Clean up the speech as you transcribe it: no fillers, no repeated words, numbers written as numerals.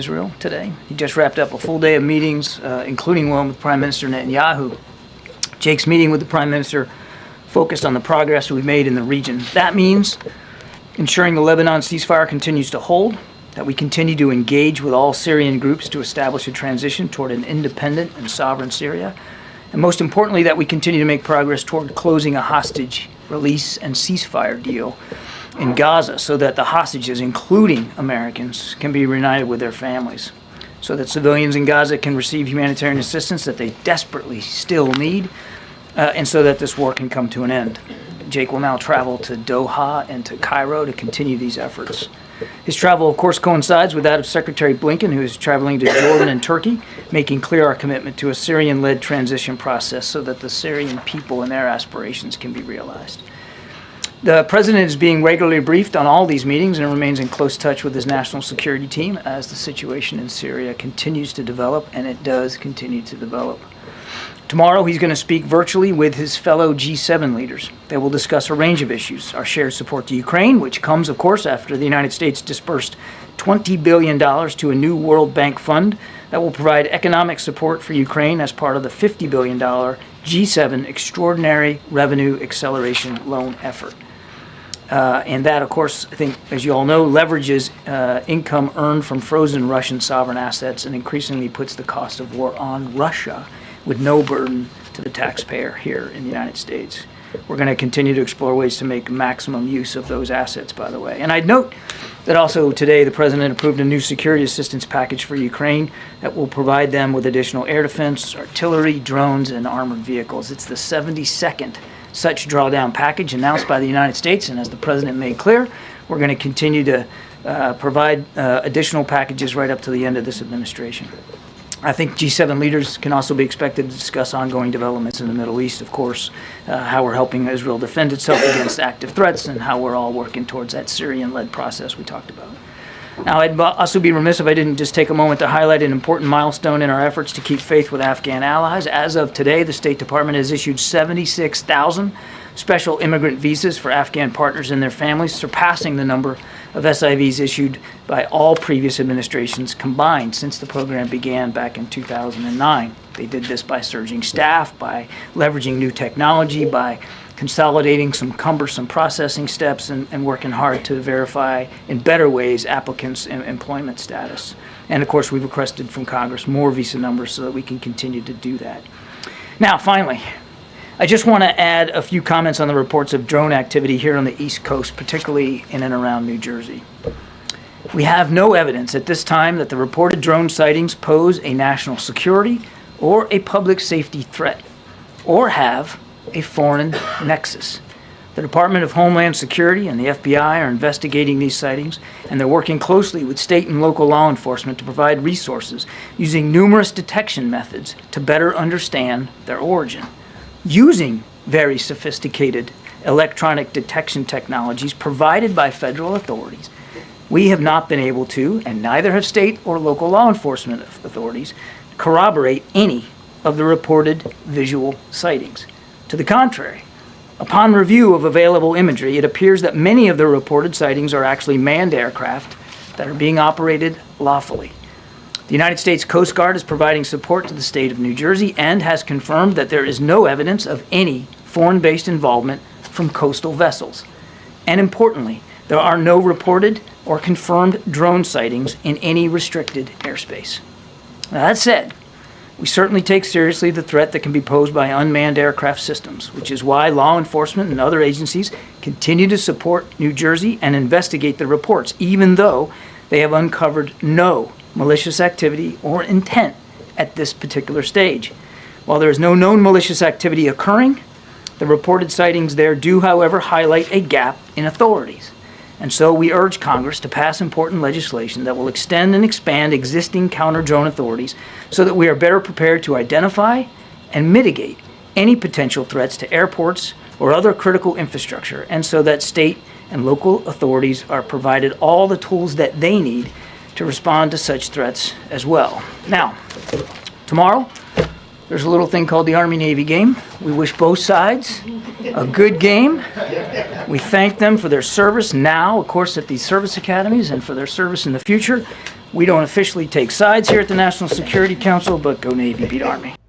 Israel today. He just wrapped up a full day of meetings, including one with Prime Minister Netanyahu. Jake's meeting with the Prime Minister focused on the progress we've made in the region. That means ensuring the Lebanon ceasefire continues to hold, that we continue to engage with all Syrian groups to establish a transition toward an independent and sovereign Syria, and most importantly, that we continue to make progress toward closing a hostage release and ceasefire deal in Gaza so that the hostages, including Americans, can be reunited with their families, so that civilians in Gaza can receive humanitarian assistance that they desperately still need, and so that this war can come to an end. Jake will now travel to Doha and to Cairo to continue these efforts. His travel, of course, coincides with that of Secretary Blinken, who is traveling to Jordan and Turkey, making clear our commitment to a Syrian-led transition process so that the Syrian people and their aspirations can be realized. The President is being regularly briefed on all these meetings and remains in close touch with his national security team as the situation in Syria continues to develop, and it does continue to develop. Tomorrow, he's going to speak virtually with his fellow G7 leaders. They will discuss a range of issues. Our shared support to Ukraine, which comes, of course, after the United States dispersed $20 billion to a new World Bank fund that will provide economic support for Ukraine as part of the $50 billion G7 Extraordinary Revenue Acceleration Loan effort. And that, of course, I think, as you all know, leverages income earned from frozen Russian sovereign assets and increasingly puts the cost of war on Russia with no burden to the taxpayer here in the United States. We're going to continue to explore ways to make maximum use of those assets, by the way. And I'd note that also today the President approved a new security assistance package for Ukraine that will provide them with additional air defense, artillery, drones, and armored vehicles. It's the 72nd such drawdown package announced by the United States, and as the President made clear, we're going to continue to provide additional packages right up to the end of this administration. I think G7 leaders can also be expected to discuss ongoing developments in the Middle East, of course, how we're helping Israel defend itself against active threats, and how we're all working towards that Syrian-led process we talked about. Now, I'd also be remiss if I didn't just take a moment to highlight an important milestone in our efforts to keep faith with Afghan allies. As of today, the State Department has issued 76,000 special immigrant visas for Afghan partners and their families, surpassing the number of SIVs issued by all previous administrations combined since the program began back in 2009. They did this by surging staff, by leveraging new technology, by consolidating some cumbersome processing steps, and working hard to verify in better ways applicants' employment status. And of course, we've requested from Congress more visa numbers so that we can continue to do that. Now, finally, I just want to add a few comments on the reports of drone activity here on the East Coast, particularly in and around New Jersey. We have no evidence at this time that the reported drone sightings pose a national security or a public safety threat, or have a foreign nexus. The Department of Homeland Security and the FBI are investigating these sightings, and they're working closely with state and local law enforcement to provide resources using numerous detection methods to better understand their origin. Using very sophisticated electronic detection technologies provided by federal authorities, we have not been able to, and neither have state or local law enforcement authorities, corroborate any of the reported visual sightings. To the contrary, upon review of available imagery, it appears that many of the reported sightings are actually manned aircraft that are being operated lawfully. The United States Coast Guard is providing support to the state of New Jersey and has confirmed that there is no evidence of any foreign-based involvement from coastal vessels. And importantly, there are no reported or confirmed drone sightings in any restricted airspace. Now, that said, we certainly take seriously the threat that can be posed by unmanned aircraft systems, which is why law enforcement and other agencies continue to support New Jersey and investigate the reports, even though they have uncovered no malicious activity or intent at this particular stage. While there is no known malicious activity occurring, the reported sightings there do, however, highlight a gap in authorities. And so we urge Congress to pass important legislation that will extend and expand existing counter-drone authorities so that we are better prepared to identify and mitigate any potential threats to airports or other critical infrastructure, and so that state and local authorities are provided all the tools that they need to respond to such threats as well. Now, tomorrow, there's a little thing called the Army-Navy game. We wish both sides a good game. We thank them for their service now, of course, at these service academies, and for their service in the future. We don't officially take sides here at the National Security Council, but go Navy, beat Army.